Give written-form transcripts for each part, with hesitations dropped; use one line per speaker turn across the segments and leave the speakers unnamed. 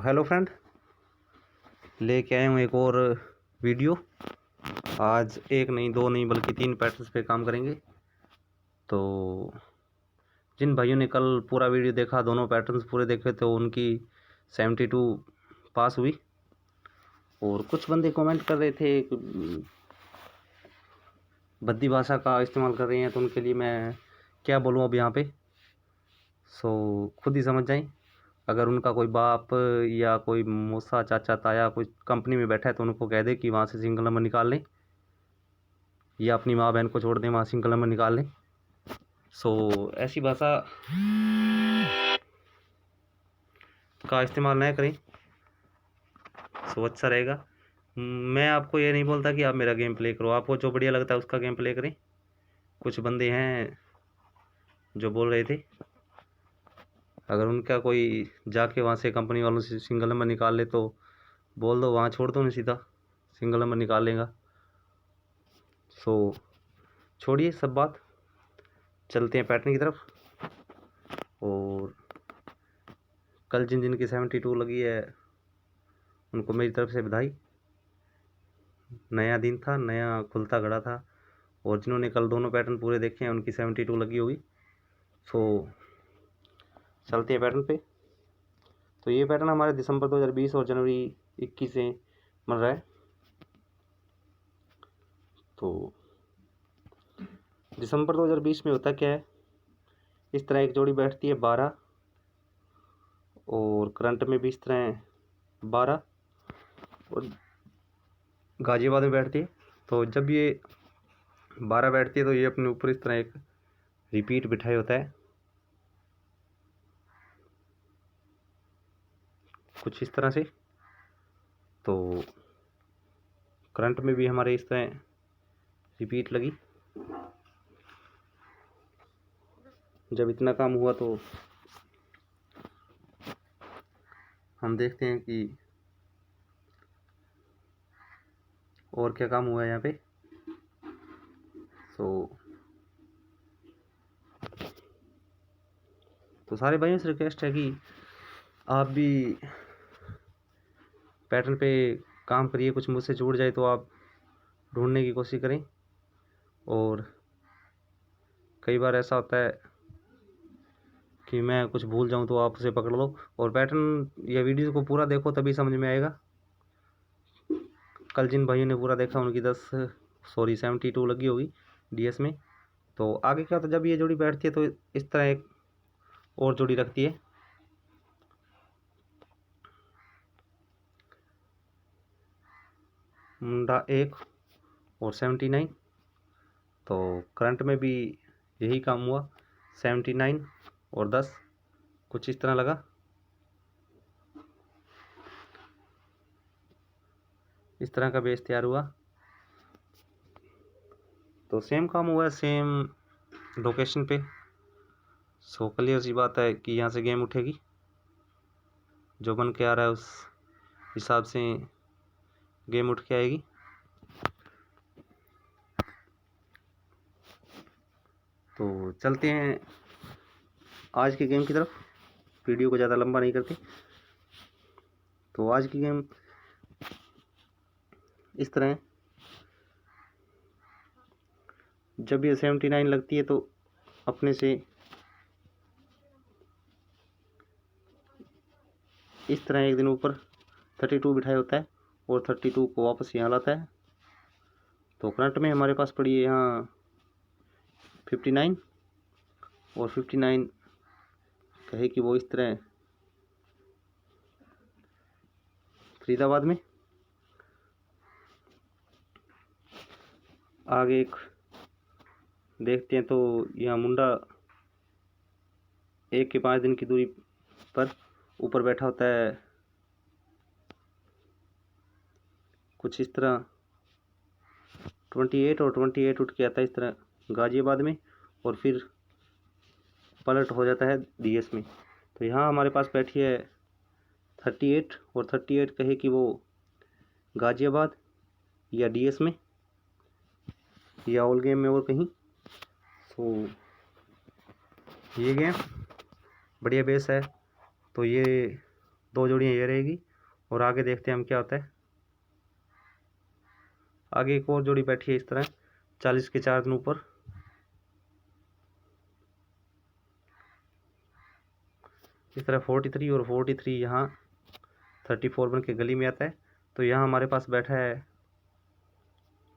Hello friend, लेके आए हूँ एक और वीडियो। आज एक नहीं, दो नहीं, बल्कि 3 पैटर्न्स पे काम करेंगे। तो जिन भाइयों ने कल पूरा वीडियो देखा, दोनों पैटर्न्स पूरे देखे, तो उनकी 72 पास हुई। और कुछ बंदे कमेंट कर रहे थे, भद्दी भाषा का इस्तेमाल कर रहे हैं, तो उनके लिए मैं क्या बोलूँ अब यहाँ पे। खुद ही समझ जाएं। अगर उनका कोई बाप या कोई मौसा, चाचा, ताया कोई कंपनी में बैठा है, तो उनको कह दे कि वहाँ से सिंगल नंबर निकाल लें, या अपनी माँ बहन को छोड़ दें, वहाँ सिंगल नंबर निकाल लें। ऐसी भाषा का इस्तेमाल न करें, अच्छा रहेगा। मैं आपको ये नहीं बोलता कि आप मेरा गेम प्ले करो, आपको जो बढ़िया लगता है उसका गेम प्ले करें। कुछ बंदे हैं जो बोल रहे थे, अगर उनका कोई जाके वहाँ से कंपनी वालों से सिंगल नंबर निकाल ले तो बोल दो, वहाँ छोड़ दो, नहीं सीधा सिंगल नंबर निकाल लेगा। छोड़िए सब बात, चलते हैं पैटर्न की तरफ। और कल जिन जिन की 72 लगी है, उनको मेरी तरफ से बधाई। नया दिन था, नया खुलता घड़ा था, और जिन्होंने कल दोनों पैटर्न पूरे देखे हैं, उनकी 72 लगी होगी। चलते हैं पैटर्न पे। तो ये पैटर्न हमारे दिसंबर 2020 और जनवरी 21 से बन रहा है। तो दिसंबर 2020 में होता क्या है, इस तरह एक जोड़ी बैठती है 12, और करंट में भी इस तरह 12, और गाजियाबाद में बैठती है। तो जब ये 12 बैठती है, तो ये अपने ऊपर इस तरह एक रिपीट बिठाए होता है, कुछ इस तरह से। तो करंट में भी हमारे इस तरह रिपीट लगी। जब इतना काम हुआ तो हम देखते हैं कि और क्या काम हुआ है यहाँ पे। तो सारे भाइयों से रिक्वेस्ट है कि आप भी पैटर्न पे काम करिए, कुछ मुझसे छूट जाए तो आप ढूंढने की कोशिश करें। और कई बार ऐसा होता है कि मैं कुछ भूल जाऊं, तो आप उसे पकड़ लो और पैटर्न या वीडियो को पूरा देखो, तभी समझ में आएगा। कल जिन भाइयों ने पूरा देखा, उनकी 72 लगी होगी डीएस में। तो आगे क्या होता है, जब ये जोड़ी बैठती है तो इस तरह एक और जोड़ी रखती है, मुंडा 1 और 79। तो करंट में भी यही काम हुआ, 79 और 10, कुछ इस तरह लगा। इस तरह का बेस तैयार हुआ। तो सेम काम हुआ है, सेम लोकेशन पे। क्लियर सी बात है कि यहाँ से गेम उठेगी, जो बन के आ रहा है उस हिसाब से गेम उठ के आएगी। तो चलते हैं आज की गेम की तरफ, वीडियो को ज़्यादा लंबा नहीं करते। तो आज की गेम इस तरह है, जब ये 79 लगती है तो अपने से इस तरह एक दिन ऊपर 32 बिठाया होता है, और 32 को वापस यहाँ लाता है। तो करंट में हमारे पास पड़ी है यहाँ 59, और 59 कहे कि वो इस तरह फरीदाबाद में। आगे एक देखते हैं, तो यहाँ मुंडा 1 के 5 दिन की दूरी पर ऊपर बैठा होता है, कुछ इस तरह 28, और 28 उठ के आता है इस तरह गाजियाबाद में, और फिर पलट हो जाता है डीएस में। तो यहाँ हमारे पास बैठी है 38, और 38 कहे कि वो गाजियाबाद या डीएस में या ऑल गेम में और कहीं। ये गेम बढ़िया बेस है। तो ये दो जोड़ियाँ ये रहेगी। और आगे देखते हैं हम क्या होता है। आगे एक और जोड़ी बैठी है इस तरह 40 के 4 दिन ऊपर। इस तरह 43 और 43 यहाँ 34 बन के गली में आता है। तो यहाँ हमारे पास बैठा है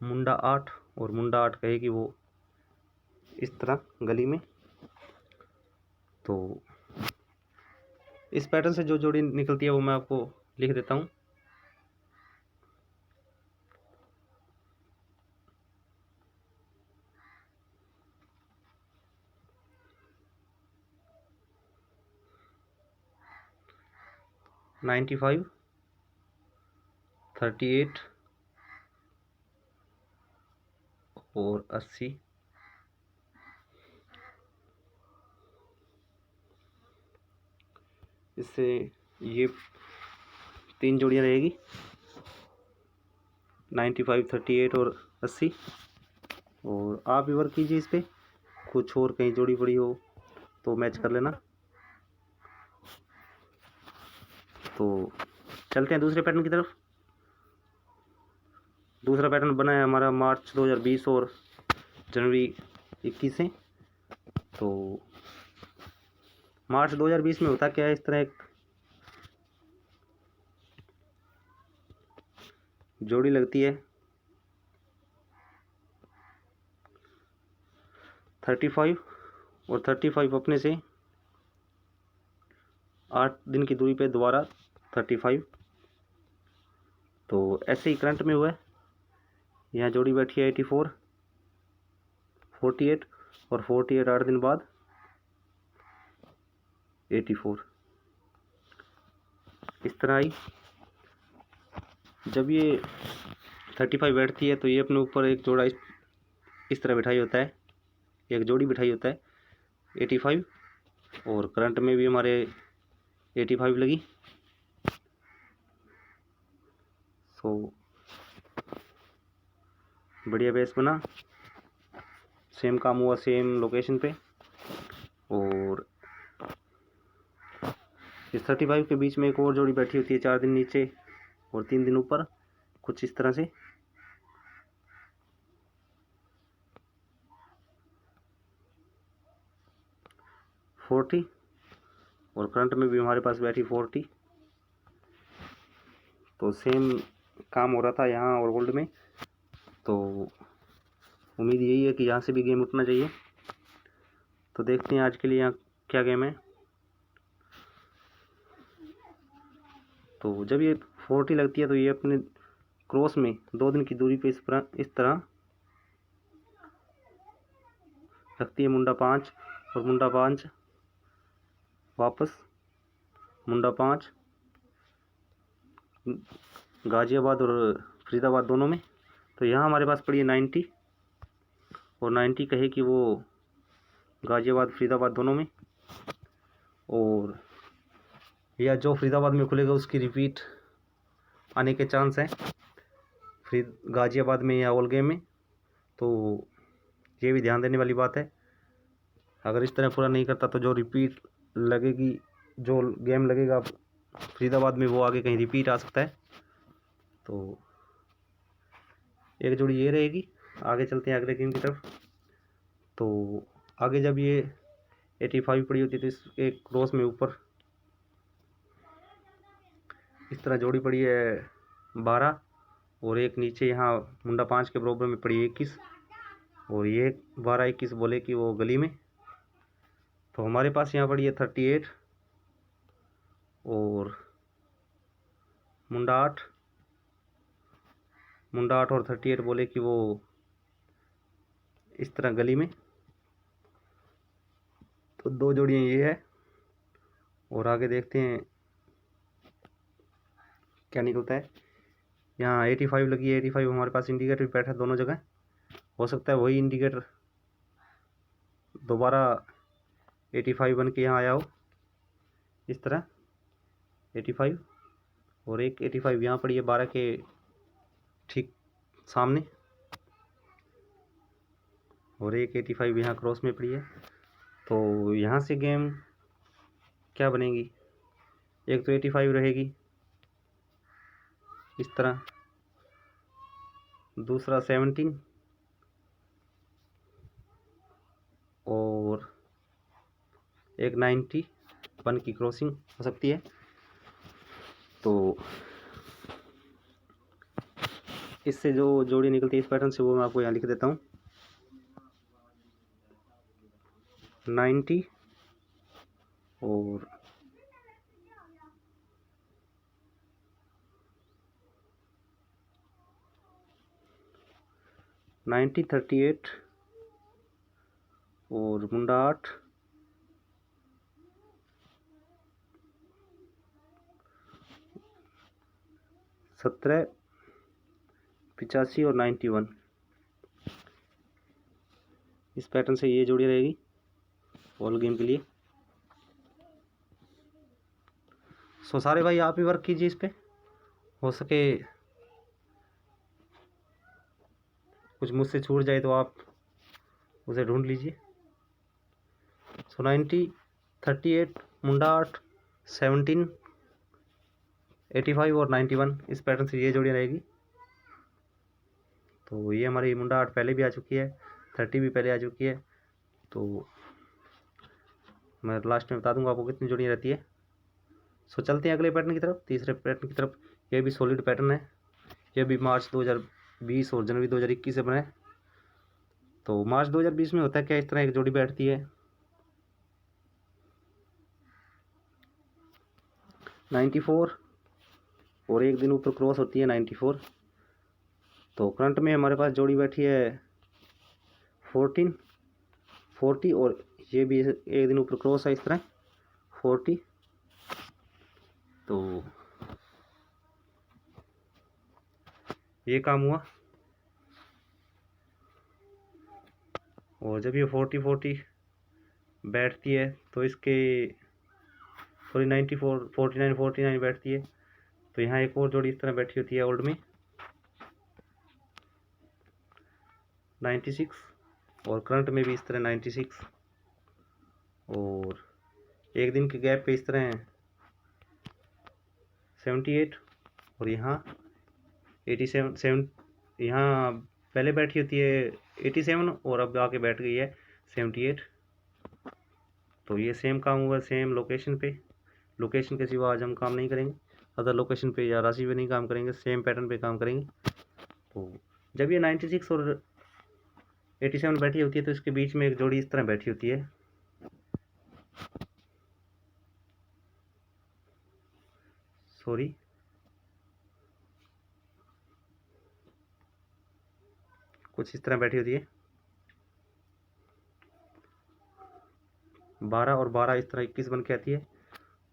मुंडा 8 और मुंडा 8 कहेगी वो इस तरह गली में। तो इस पैटर्न से जो जोड़ी निकलती है वो मैं आपको लिख देता हूँ। $95, $38 और $80। इससे ये 3 जोड़ियाँ रहेगी 95, 38 और 80। और आप भी वर्क कीजिए इस पर, कुछ और कहीं जोड़ी पड़ी हो तो मैच कर लेना। तो चलते हैं दूसरे पैटर्न की तरफ। दूसरा पैटर्न बना है हमारा मार्च 2020 और जनवरी 21 से। तो मार्च 2020 में होता क्या है, इस तरह एक जोड़ी लगती है 35 और 35 अपने से 8 दिन की दूरी पे दोबारा 35। तो ऐसे ही करंट में हुआ है। यहाँ जोड़ी बैठी है 84, 48 और 48 8 दिन बाद 84। इस तरह आई। जब ये 35 बैठती है तो ये अपने ऊपर एक जोड़ा इस तरह बिठाई होता है, एक जोड़ी बिठाई होता है 85। और करंट में भी हमारे 85 लगी। सो बढ़िया बेस बना, सेम काम हुआ सेम लोकेशन पे। और इस 35 के बीच में एक और जोड़ी बैठी होती है 4 दिन नीचे और 3 दिन ऊपर, कुछ इस तरह से। $40 और करंट में भी हमारे पास बैठी 40। तो सेम काम हो रहा था यहाँ और गोल्ड में। तो उम्मीद यही है कि यहाँ से भी गेम उठना चाहिए। तो देखते हैं आज के लिए यहाँ क्या गेम है। तो जब ये 40 लगती है तो ये अपने क्रॉस में 2 दिन की दूरी पे इस तरह रखती है मुंडा 5 और मुंडा 5 वापस मुंडा 5 गाजियाबाद और फरीदाबाद दोनों में। तो यहाँ हमारे पास पड़ी है 90 और 90 कहे कि वो गाजियाबाद फरीदाबाद दोनों में। और या जो फरीदाबाद में खुलेगा उसकी रिपीट आने के चांस हैं गाजियाबाद में या ओलगे में। तो ये भी ध्यान देने वाली बात है। अगर इस तरह पूरा नहीं करता तो जो रिपीट लगेगी, जो गेम लगेगा फरीदाबाद में, वो आगे कहीं रिपीट आ सकता है। तो एक जोड़ी ये रहेगी। आगे चलते हैं अगले गेम की तरफ। तो आगे जब ये 85 पड़ी होती है तो इस एक क्रॉस में ऊपर इस तरह जोड़ी पड़ी है 12 और एक नीचे यहाँ मुंडा 5 के बराबर में पड़ी 21 और ये 12-21 बोले कि वो गली में। तो हमारे पास यहाँ पड़ी है 38 और मुंडा 8 और 38 बोले कि वो इस तरह गली में। तो 2 जोड़ियाँ ये है और आगे देखते हैं क्या निकलता है। यहाँ 85 लगी है, 85 हमारे पास इंडिकेटर बैठा है दोनों जगह। हो सकता है वही इंडिकेटर दोबारा 85 बन के यहाँ आया हो इस तरह 85 और एक 85 यहाँ पड़ी है 12 के ठीक सामने और एक 85 यहाँ क्रॉस में पड़ी है। तो यहाँ से गेम क्या बनेगी, एक तो 85 रहेगी इस तरह, दूसरा 17 और एक 91 की क्रॉसिंग हो सकती है। तो इससे जो जोड़ी निकलती है इस पैटर्न से वो मैं आपको यहाँ लिख देता हूँ। 90 और 90, 38 और मुंडा 8, 17, 85 और 91। इस पैटर्न से ये जोड़ी रहेगी ऑल गेम के लिए। सो सारे भाई आप ही वर्क कीजिए इस पे, हो सके कुछ मुझसे छूट जाए तो आप उसे ढूंढ लीजिए। सो 90, 38, मुंडा 8, 17, 85 और 91, इस पैटर्न से ये जोड़ी रहेगी। तो ये हमारी मुंडा 8 पहले भी आ चुकी है, 30 भी पहले आ चुकी है। तो मैं लास्ट में बता दूंगा आपको कितनी जोड़ियाँ रहती है। सो चलते हैं अगले पैटर्न की तरफ, तीसरे पैटर्न की तरफ। ये भी सॉलिड पैटर्न है, ये भी मार्च 2020 और जनवरी 2021 से बना है। तो मार्च 2020 में होता है क्या, इस तरह एक जोड़ी बैठती है 94 और एक दिन ऊपर क्रॉस होती है 94। तो करंट में हमारे पास जोड़ी बैठी है 14, 40 और ये भी एक दिन ऊपर क्रॉस है इस तरह 40। तो ये काम हुआ। और जब ये 40 बैठती है तो इसके सॉरी 94, 49, 49 बैठती है। तो यहाँ एक और जोड़ी इस तरह बैठी होती है ओल्ड में 96 और करंट में भी इस तरह 96 और एक दिन के गैप पे इस तरह 78 और यहाँ 87 यहाँ पहले बैठी होती है 87 और अब आके बैठ गई है 78। तो ये सेम काम हुआ सेम लोकेशन पे, लोकेशन के सिवा आज हम काम नहीं करेंगे, अदर लोकेशन पे या राशि पे नहीं काम करेंगे, सेम पैटर्न पे काम करेंगे। तो जब ये 96 और 87 बैठी होती है तो इसके बीच में एक जोड़ी इस तरह बैठी होती है सॉरी कुछ इस तरह बैठी होती है 12 और 12 इस तरह 21 बन के आती है।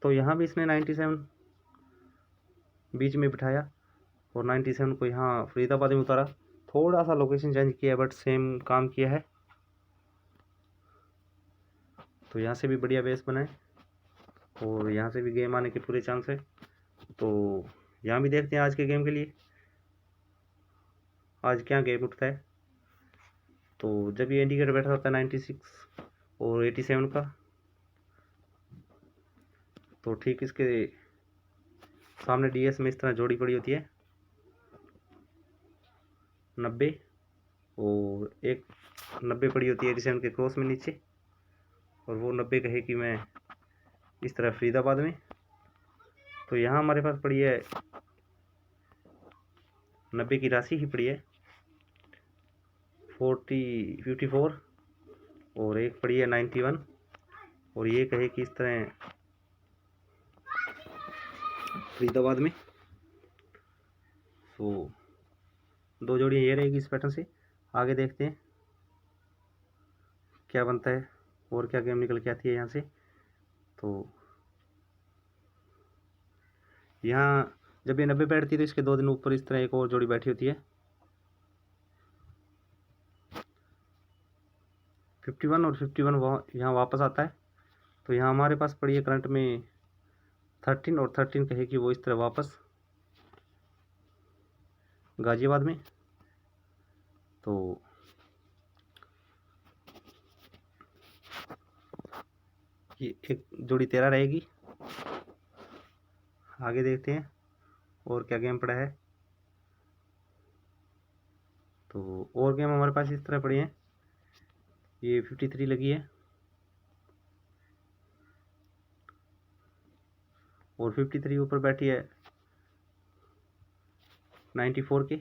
तो यहाँ भी इसने 97 बीच में बिठाया और 97 को यहाँ फरीदाबाद में उतारा, थोड़ा सा लोकेशन चेंज किया बट सेम काम किया है। तो यहाँ से भी बढ़िया बेस बना है और यहाँ से भी गेम आने के पूरे चांस है। तो यहाँ भी देखते हैं आज के गेम के लिए आज क्या गेम उठता है। तो जब ये इंडिकेटर बैठा होता है 96 और 87 का, तो ठीक इसके सामने डीएस में इस तरह जोड़ी पड़ी होती है 90 और एक 90 पड़ी होती है 87 के क्रॉस में नीचे, और वो 90 कहे कि मैं इस तरह फरीदाबाद में। तो यहाँ हमारे पास पड़ी है 90 की राशि ही पड़ी है 54 और एक पड़ी है 91 और ये कहे कि इस तरह फरीदाबाद में। तो दो जोड़ियाँ ये रहेगी इस पैटर्न से। आगे देखते हैं क्या बनता है और क्या गेम निकल के आती है यहाँ से। तो यहाँ जब ये 90 बैठती है तो इसके 2 दिन ऊपर इस तरह एक और जोड़ी बैठी होती है 51 और 51 यहाँ वापस आता है। तो यहाँ हमारे पास पड़ी है करंट में 13 और 13 कहे कि वो इस तरह वापस गाजियाबाद में। तो ये एक जोड़ी 13 रहेगी आगे देखते हैं और क्या गेम पड़ा है। तो और गेम हमारे पास इस तरह पड़ी हैं। ये 53 लगी है और 53 ऊपर बैठी है 94 के,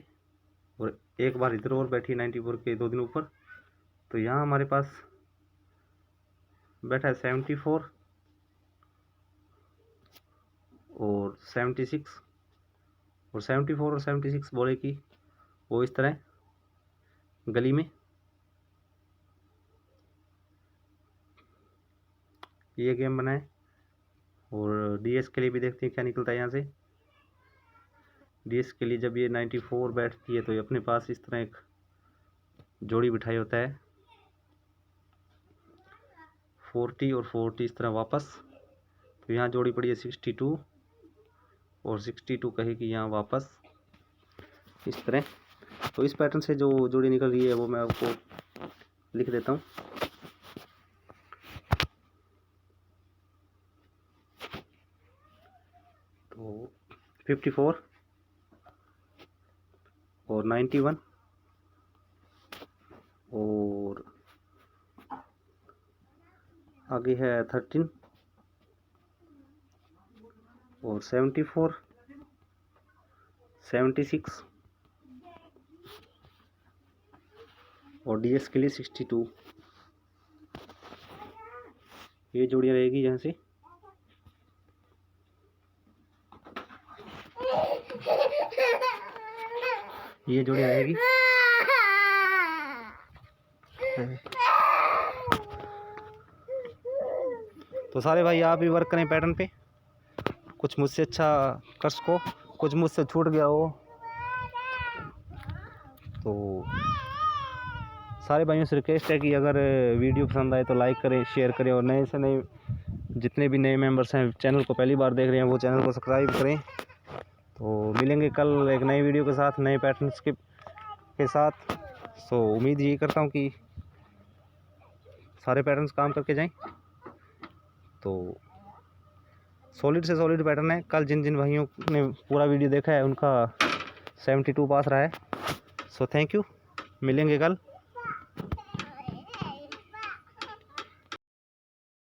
और एक बार इधर और बैठी है 94 के 2 दिन ऊपर। तो यहाँ हमारे पास बैठा है 74 और 76, और 74 और 76 बोले कि वो इस तरह गली में ये गेम बनाए। और डीएस के लिए भी देखते हैं क्या निकलता है यहाँ से। डीएस के लिए जब ये 94 बैठती है तो ये अपने पास इस तरह एक जोड़ी बिठाई होता है 40 और 40 इस तरह वापस। तो यहाँ जोड़ी पड़ी है 62 और 62 कहेगी यहाँ वापस इस तरह। तो इस पैटर्न से जो जोड़ी निकल रही है वो मैं आपको लिख देता हूँ। तो 54 और 91 और आगे है 13 और 74 76 और डीएस के लिए 62। ये जोड़ियाँ रहेगी यहाँ से। ये जोड़ियाँ रहेगी। तो सारे भाई आप भी वर्क करें पैटर्न पे, कुछ मुझसे अच्छा कर सको, कुछ मुझसे छूट गया हो। तो सारे भाइयों से रिक्वेस्ट है कि अगर वीडियो पसंद आए तो लाइक करें, शेयर करें, और नए से नए जितने भी नए मेंबर्स हैं चैनल को पहली बार देख रहे हैं वो चैनल को सब्सक्राइब करें। तो मिलेंगे कल एक नई वीडियो के साथ, नए पैटर्न्स के साथ। सो उम्मीद यही करता हूँ कि सारे पैटर्न्स काम करके जाएं। तो सॉलिड से सॉलिड पैटर्न है। कल जिन जिन भाइयों ने पूरा वीडियो देखा है उनका 72 पास रहा है। सो थैंक यू, मिलेंगे कल।